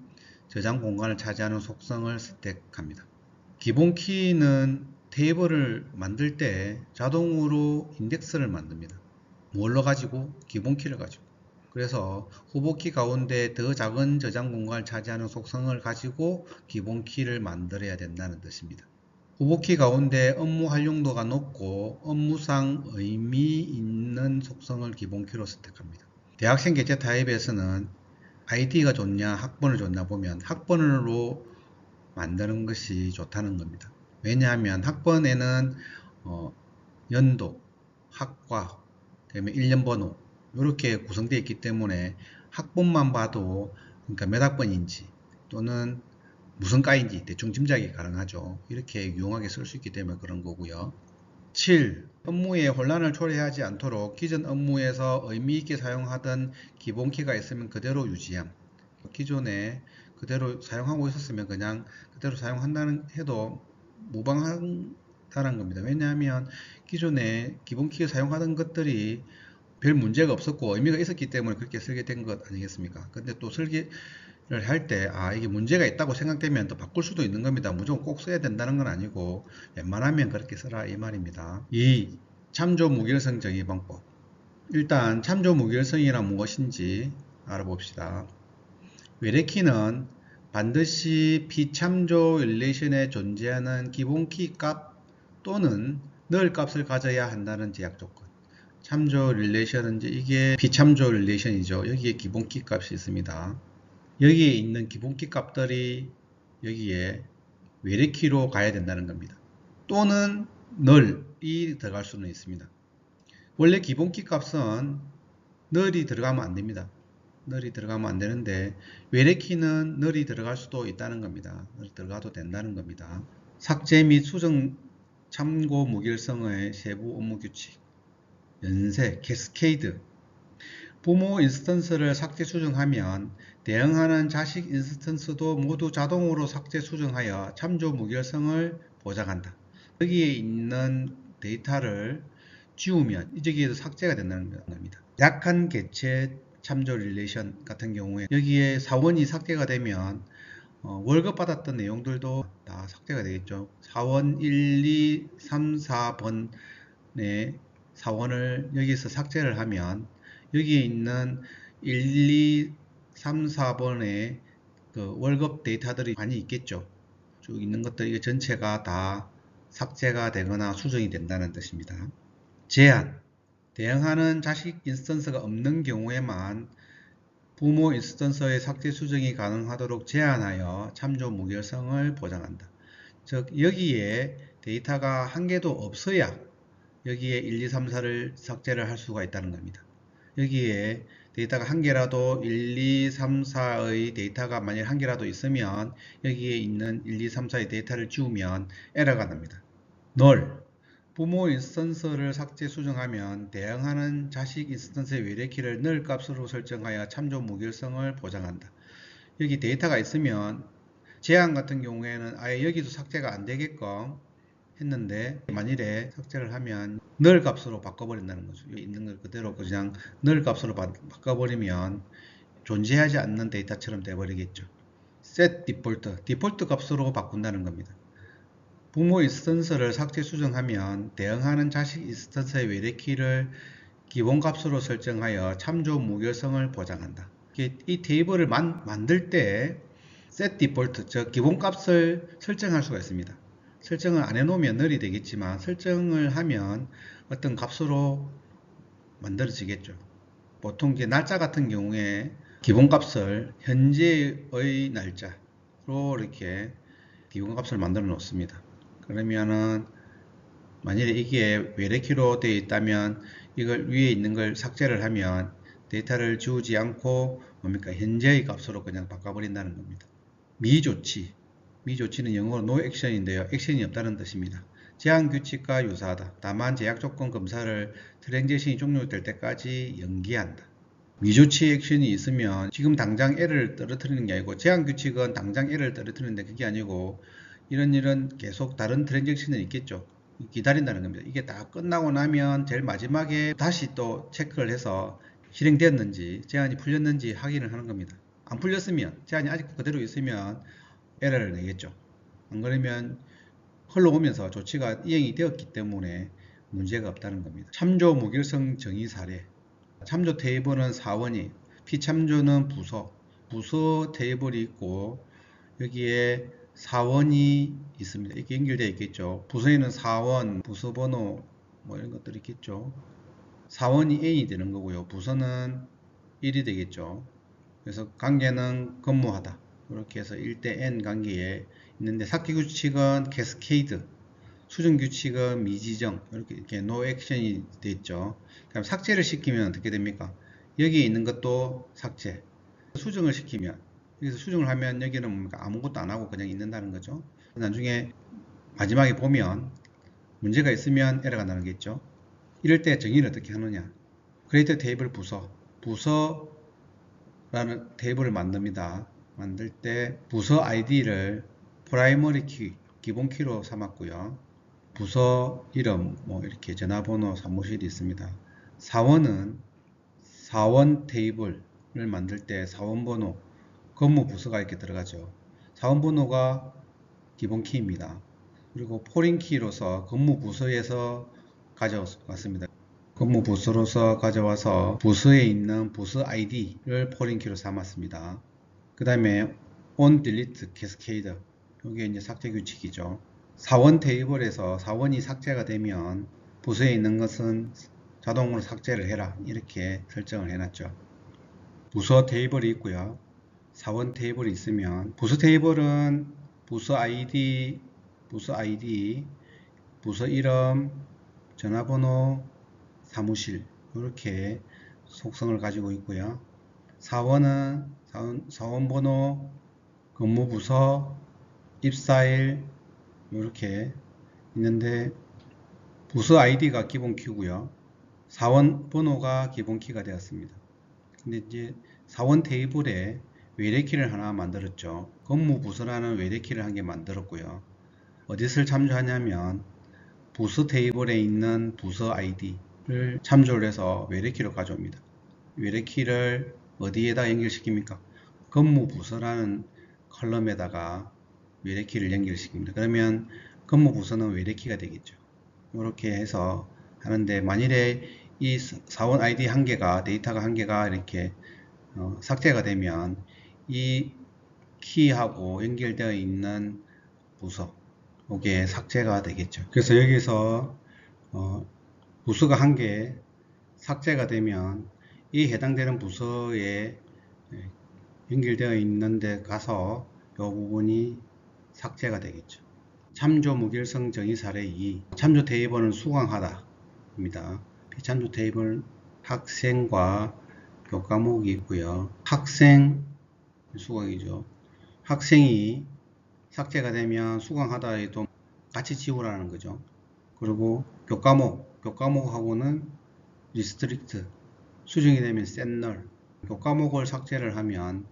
저장 공간을 차지하는 속성을 스택합니다. 기본키는 테이블을 만들 때 자동으로 인덱스를 만듭니다. 뭘로 가지고? 기본키를 가지고. 그래서 후보키 가운데 더 작은 저장 공간을 차지하는 속성을 가지고 기본키를 만들어야 된다는 뜻입니다. 후보키 가운데 업무 활용도가 높고 업무상 의미 있는 속성을 기본키로 스택합니다. 대학생 개체 타입에서는 아이디가 좋냐 학번을 좋냐 보면 학번으로 만드는 것이 좋다는 겁니다. 왜냐하면 학번에는 연도, 학과, 그다음에 1년 번호 이렇게 구성되어 있기 때문에 학번만 봐도 그러니까 몇 학번인지 또는 무슨 과인지 대충 짐작이 가능하죠. 이렇게 유용하게 쓸 수 있기 때문에 그런 거고요. 7. 업무에 혼란을 초래하지 않도록 기존 업무에서 의미있게 사용하던 기본키가 있으면 그대로 유지함. 기존에 그대로 사용하고 있었으면 그냥 그대로 사용한다는 해도 무방하다는 겁니다. 왜냐하면 기존에 기본키 사용하던 것들이 별 문제가 없었고 의미가 있었기 때문에 그렇게 설계된 것 아니겠습니까? 근데 또 설계를 할 때 이게 문제가 있다고 생각되면 또 바꿀 수도 있는 겁니다. 무조건 꼭 써야 된다는 건 아니고 웬만하면 그렇게 써라 이 말입니다. 2. 참조 무결성 정의 방법. 일단 참조 무결성이란 무엇인지 알아봅시다. 외래키는 반드시 비참조 릴레이션에 존재하는 기본키 값 또는 널 값을 가져야 한다는 제약 조건. 참조 릴레이션은 이게 비참조 릴레이션이죠. 여기에 기본키 값이 있습니다. 여기에 있는 기본키 값들이 여기에 외래키로 가야 된다는 겁니다. 또는 널이 들어갈 수는 있습니다. 원래 기본키 값은 널이 들어가면 안 됩니다. 널이 들어가면 안 되는데 외래키는 널이 들어갈 수도 있다는 겁니다. 널이 들어가도 된다는 겁니다. 삭제 및 수정 참고 무결성의 세부 업무 규칙. 연쇄, 캐스케이드. 부모 인스턴스를 삭제 수정하면 대응하는 자식 인스턴스도 모두 자동으로 삭제 수정하여 참조 무결성을 보장한다. 여기에 있는 데이터를 지우면 여기에서 삭제가 된다는 겁니다. 약한 개체 참조 릴레이션 같은 경우에 여기에 사원이 삭제가 되면 월급 받았던 내용들도 다 삭제가 되겠죠. 사원 1, 2, 3, 4번의 사원을 여기서 삭제를 하면 여기에 있는 1, 2, 3, 4번의 그 월급 데이터들이 많이 있겠죠. 쭉 있는 것들 이 전체가 다 삭제가 되거나 수정이 된다는 뜻입니다. 제한. 대응하는 자식 인스턴스가 없는 경우에만 부모 인스턴스의 삭제 수정이 가능하도록 제한하여 참조 무결성을 보장한다. 즉 여기에 데이터가 한 개도 없어야 여기에 1, 2, 3, 4를 삭제를 할 수가 있다는 겁니다. 여기에 데이터가 한 개라도 1, 2, 3, 4의 데이터가 만약 한 개라도 있으면 여기에 있는 1, 2, 3, 4의 데이터를 지우면 에러가 납니다. 널. 부모 인스턴스를 삭제 수정하면 대응하는 자식 인스턴스의 외래키를 널 값으로 설정하여 참조 무결성을 보장한다. 여기 데이터가 있으면 제한 같은 경우에는 아예 여기도 삭제가 안 되게끔 했는데 만일에 삭제를 하면 널 값으로 바꿔버린다는 거죠. 여기 있는 걸 그대로 그냥 널 값으로 바꿔버리면 존재하지 않는 데이터처럼 돼버리겠죠. set default, 디폴트 값으로 바꾼다는 겁니다. 부모 인스턴스를 삭제 수정하면 대응하는 자식 인스턴스의 외래키를 기본값으로 설정하여 참조 무결성을 보장한다. 이 테이블을 만들 때 set default, 즉 기본값을 설정할 수가 있습니다. 설정을 안 해놓으면 널이 되겠지만 설정을 하면 어떤 값으로 만들어지겠죠. 보통 이제 날짜 같은 경우에 기본값을 현재의 날짜로 이렇게 기본값을 만들어 놓습니다. 그러면은 만일에 이게 외래키로 되어 있다면 이걸 위에 있는 걸 삭제를 하면 데이터를 지우지 않고 뭡니까 현재의 값으로 그냥 바꿔버린다는 겁니다. 미조치. 미조치는 영어로 no action인데요. 액션이 없다는 뜻입니다. 제한 규칙과 유사하다. 다만 제약 조건 검사를 트랜지션이 종료될 때까지 연기한다. 미조치 액션이 있으면 지금 당장 에러를 떨어뜨리는 게 아니고 제한 규칙은 당장 에러를 떨어뜨리는데 그게 아니고 이런 계속 다른 트랜지션이 있겠죠. 기다린다는 겁니다. 이게 다 끝나고 나면 제일 마지막에 다시 또 체크를 해서 실행되었는지 제한이 풀렸는지 확인을 하는 겁니다. 안 풀렸으면 제한이 아직 그대로 있으면 에러를 내겠죠. 안 그러면 흘러오면서 조치가 이행이 되었기 때문에 문제가 없다는 겁니다. 참조 무결성 정의 사례. 참조 테이블은 사원이, 피참조는 부서 테이블이 있고 여기에 사원이 있습니다. 이렇게 연결되어 있겠죠. 부서에는 사원, 부서 번호 뭐 이런 것들이 있겠죠. 사원이 A이 되는 거고요. 부서는 1이 되겠죠. 그래서 관계는 근무하다. 이렇게 해서 1대 N 관계에 있는데 삭제 규칙은 캐스케이드, 수정 규칙은 미지정, 이렇게 no action이 되어 있죠. 그럼 삭제를 시키면 어떻게 됩니까? 여기에 있는 것도 삭제. 수정을 시키면 여기서 수정을 하면 여기는 뭡니까? 아무것도 안 하고 그냥 있는다는 거죠. 나중에 마지막에 보면 문제가 있으면 에러가 나겠죠. 이럴 때 정의를 어떻게 하느냐? 크리에이터 테이블 부서라는 테이블을 만듭니다. 만들 때 부서 아이디를 프라이머리 키, 기본 키로 삼았고요. 부서 이름, 뭐 이렇게 전화번호, 사무실이 있습니다. 사원은 사원 테이블을 만들 때 사원번호, 건무 부서가 이렇게 들어가죠. 사원번호가 기본 키입니다. 그리고 포린 키로서 건무 부서에서 가져왔습니다. 건무 부서로서 가져와서 부서에 있는 부서 아이디를 포린 키로 삼았습니다. 그 다음에 on delete cascade, 이게 이제 삭제 규칙이죠. 사원 테이블에서 사원이 삭제가 되면 부서에 있는 것은 자동으로 삭제를 해라, 이렇게 설정을 해놨죠. 부서 테이블이 있고요. 사원 테이블이 있으면 부서 테이블은 부서 아이디, 부서 이름, 전화번호, 사무실, 이렇게 속성을 가지고 있고요. 사원은 사원번호, 근무부서, 입사일 이렇게 있는데 부서 아이디가 기본 키고요. 사원 번호가 기본 키가 되었습니다. 근데 이제 사원 테이블에 외래키를 하나 만들었죠. 근무부서라는 외래키를 한 개 만들었고요. 어디서 참조하냐면 부서 테이블에 있는 부서 아이디를 참조를 해서 외래키로 가져옵니다. 외래키를 어디에다 연결시킵니까? 근무부서라는 컬럼에다가 외래키를 연결시킵니다. 그러면 근무부서는 외래키가 되겠죠. 이렇게 해서 하는데, 만일에 이 사원 아이디 한 개가, 데이터가 한 개가 이렇게 삭제가 되면 이 키하고 연결되어 있는 부서, 이게 삭제가 되겠죠. 그래서 여기서 부서가 한 개 삭제가 되면 이 해당되는 부서에 연결되어 있는데 가서 이 부분이 삭제가 되겠죠. 참조 무결성 정의 사례 2. 참조 테이블은 수강하다 입니다. 비참조 테이블 학생과 교과목이 있고요. 학생 수강이죠. 학생이 삭제가 되면 수강하다에도 같이 지우라는 거죠. 그리고 교과목하고는 restrict, 수정이 되면 set null. 교과목을 삭제를 하면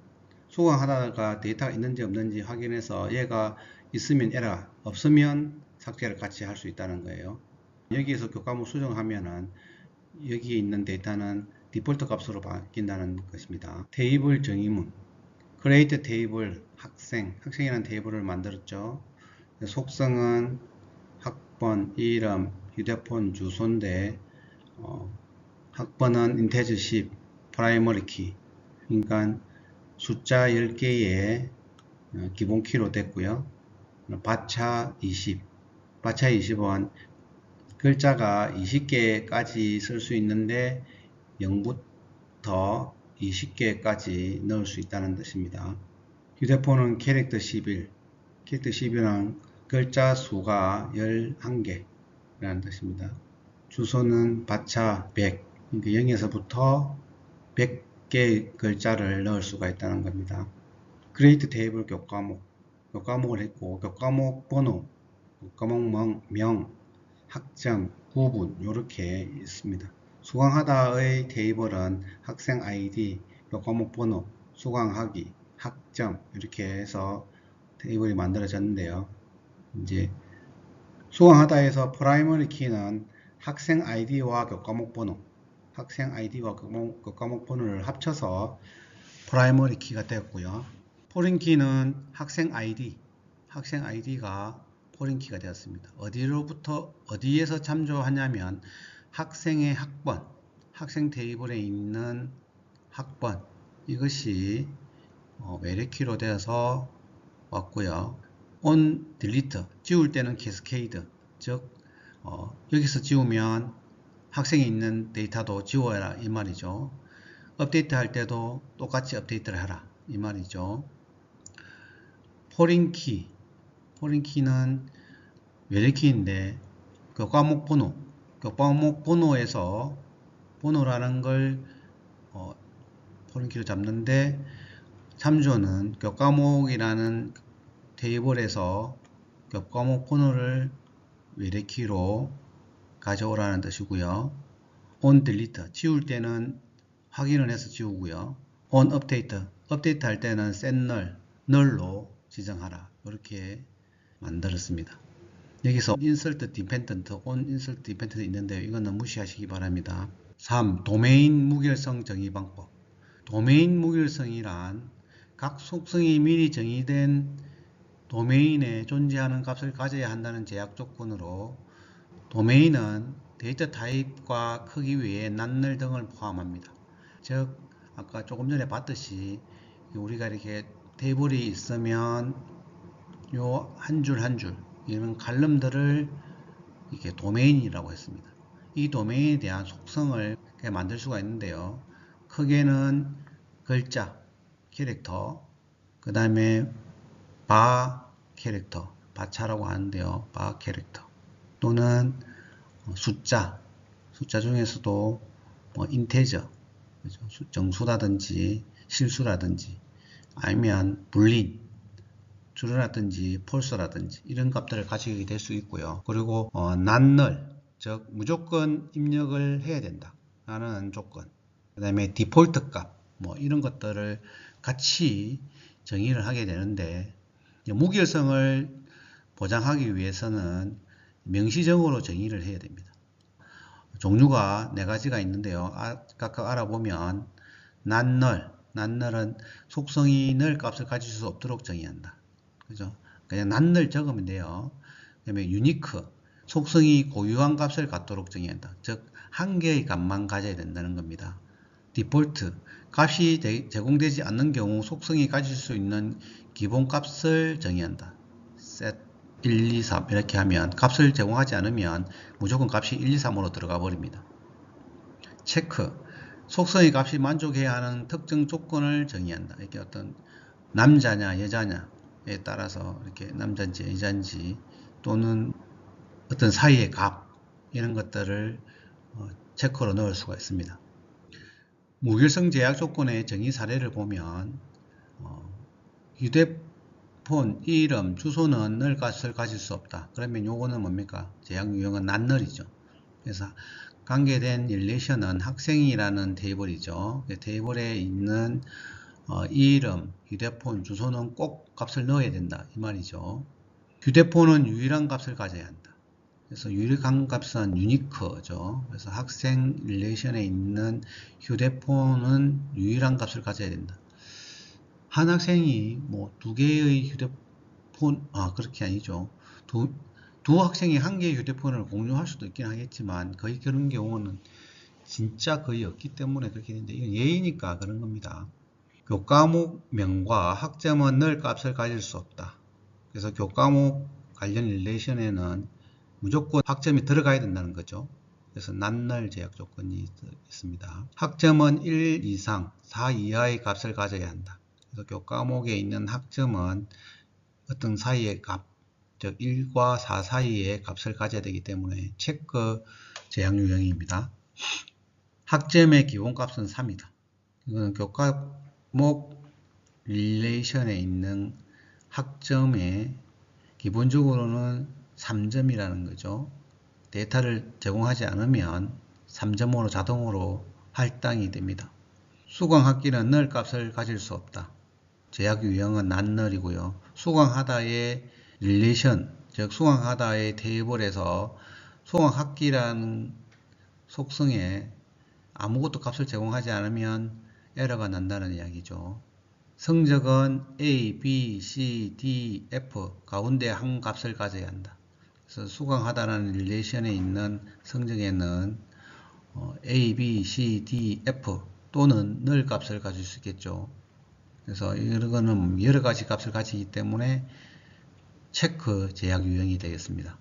수강하다가 데이터가 있는지 없는지 확인해서 얘가 있으면 에러, 없으면 삭제를 같이 할 수 있다는 거예요. 여기에서 교과목 수정하면은 여기에 있는 데이터는 디폴트 값으로 바뀐다는 것입니다. 테이블 정의문, create 테이블 학생이라는 테이블을 만들었죠. 속성은 학번, 이름, 휴대폰, 주소인데 학번은 인테저 10, 프라이머리 키, 그러니까 숫자 10개의 기본 키로 됐고요. 바차 20, 바차 20은 글자가 20개까지 쓸 수 있는데 0부터 20개까지 넣을 수 있다는 뜻입니다. 휴대폰은 캐릭터 11, 캐릭터 11은 글자 수가 11개라는 뜻입니다. 주소는 바차 100, 그러니까 0에서부터 100개의 글자를 넣을 수가 있다는 겁니다. create 테이블 교과목을 했고, 교과목 번호, 교과목 명, 학점, 구분 이렇게 있습니다. 수강하다의 테이블은 학생 아이디, 교과목 번호, 수강하기, 학점 이렇게 해서 테이블이 만들어졌는데요. 이제 수강하다에서 프라이머리 키는 학생 아이디와 교과목 번호, 교과목 번호를 합쳐서 프라이머리 키가 되었고요. 포린 키는 학생 아이디가 포린 키가 되었습니다. 어디에서 참조하냐면 학생의 학번, 학생 테이블에 있는 학번, 이것이 외래키로 되어서 왔고요. on delete, 지울 때는 cascade, 즉 여기서 지우면 학생이 있는 데이터도 지워라 이 말이죠. 업데이트 할 때도 똑같이 업데이트를 하라 이 말이죠. 포린 키는 외래키인데 교과목 번호에서 번호라는 걸 포린 키로 잡는데, 참조는 교과목이라는 테이블에서 교과목 번호를 외래키로 가져오라는 뜻이고요. on delete, 지울 때는 확인을 해서 지우고요. on update, 업데이트 할 때는 set null로 지정하라. 이렇게 만들었습니다. 여기서 insert dependent, on insert dependent 있는데요. 이거는 무시하시기 바랍니다. 3. 도메인 무결성 정의 방법. 도메인 무결성이란 각 속성이 미리 정의된 도메인에 존재하는 값을 가져야 한다는 제약 조건으로 도메인은 데이터 타입과 크기 외에 난널 등을 포함합니다. 즉 아까 조금 전에 봤듯이 우리가 이렇게 테이블이 있으면 요 한 줄 한 줄 이런 칼럼들을 이렇게 도메인이라고 했습니다. 이 도메인에 대한 속성을 만들 수가 있는데요. 크게는 글자, 캐릭터, 그 다음에 바 캐릭터, 바차라고 하는데요. 바 캐릭터 또는 숫자 중에서도 뭐 인테저, 정수라든지 실수라든지 아니면 불린, true라든지 false라든지 이런 값들을 가지게 될 수 있고요. 그리고 non-null, 즉 무조건 입력을 해야 된다 라는 조건, 그 다음에 디폴트 값 뭐 이런 것들을 같이 정의를 하게 되는데, 무결성을 보장하기 위해서는 명시적으로 정의를 해야 됩니다. 종류가 4가지가 있는데요. 각각 알아보면 non-null은 속성이 null 값을 가질 수 없도록 정의한다. 그죠? 그냥 non-null 적으면 돼요. 그 다음에 unique, 속성이 고유한 값을 갖도록 정의한다. 즉 한 개의 값만 가져야 된다는 겁니다. 디폴트, 값이 제공되지 않는 경우 속성이 가질 수 있는 기본 값을 정의한다. set 1, 2, 3 이렇게 하면 값을 제공하지 않으면 무조건 값이 1, 2, 3으로 들어가 버립니다. 체크, 속성의 값이 만족해야 하는 특정 조건을 정의한다. 이렇게 어떤 남자냐 여자냐에 따라서 이렇게 남자인지 여자인지 또는 어떤 사이의 값 이런 것들을 체크로 넣을 수가 있습니다. 무결성 제약 조건의 정의 사례를 보면 휴대폰 이름, 주소는 null 값을 가질 수 없다. 그러면 요거는 뭡니까? 제약 유형은 non-null이죠. 그래서 관계된 relation은 학생이라는 테이블이죠. 그 테이블에 있는 이름, 휴대폰, 주소는 꼭 값을 넣어야 된다 이 말이죠. 휴대폰은 유일한 값을 가져야 한다. 그래서 유일한 값은 unique죠. 그래서 학생 릴레이션에 있는 휴대폰은 유일한 값을 가져야 된다. 한 학생이 뭐 2개의 휴대폰, 그렇게 아니죠. 두 학생이 1개의 휴대폰을 공유할 수도 있긴 하겠지만 거의 그런 경우는 진짜 거의 없기 때문에 그렇게 되는데 이건 예의니까 그런 겁니다. 교과목명과 학점은 null 값을 가질 수 없다. 그래서 교과목 관련 릴레이션에는 무조건 학점이 들어가야 된다는 거죠. 그래서 non-null 제약 조건이 있습니다. 학점은 1 이상 4 이하의 값을 가져야 한다. 그래서 교과목에 있는 학점은 어떤 사이의 값, 즉 1과 4 사이의 값을 가져야 되기 때문에 체크 제약 유형입니다. 학점의 기본값은 3이다. 이거는 교과목 릴레이션에 있는 학점에 기본적으로는 3점이라는 거죠. 데이터를 제공하지 않으면 3점으로 자동으로 할당이 됩니다. 수강학기는 null 값을 가질 수 없다. 제약 유형은 non-null이고요. 수강하다의 릴레이션, 즉 수강하다의 테이블에서 수강학기라는 속성에 아무것도 값을 제공하지 않으면 에러가 난다는 이야기죠. 성적은 A, B, C, D, F 가운데 한 값을 가져야 한다. 그래서 수강하다라는 릴레이션에 있는 성적에는 A, B, C, D, F 또는 null 값을 가질 수 있겠죠. 그래서 이거는 여러 가지 값을 가지기 때문에 체크 제약 유형이 되겠습니다.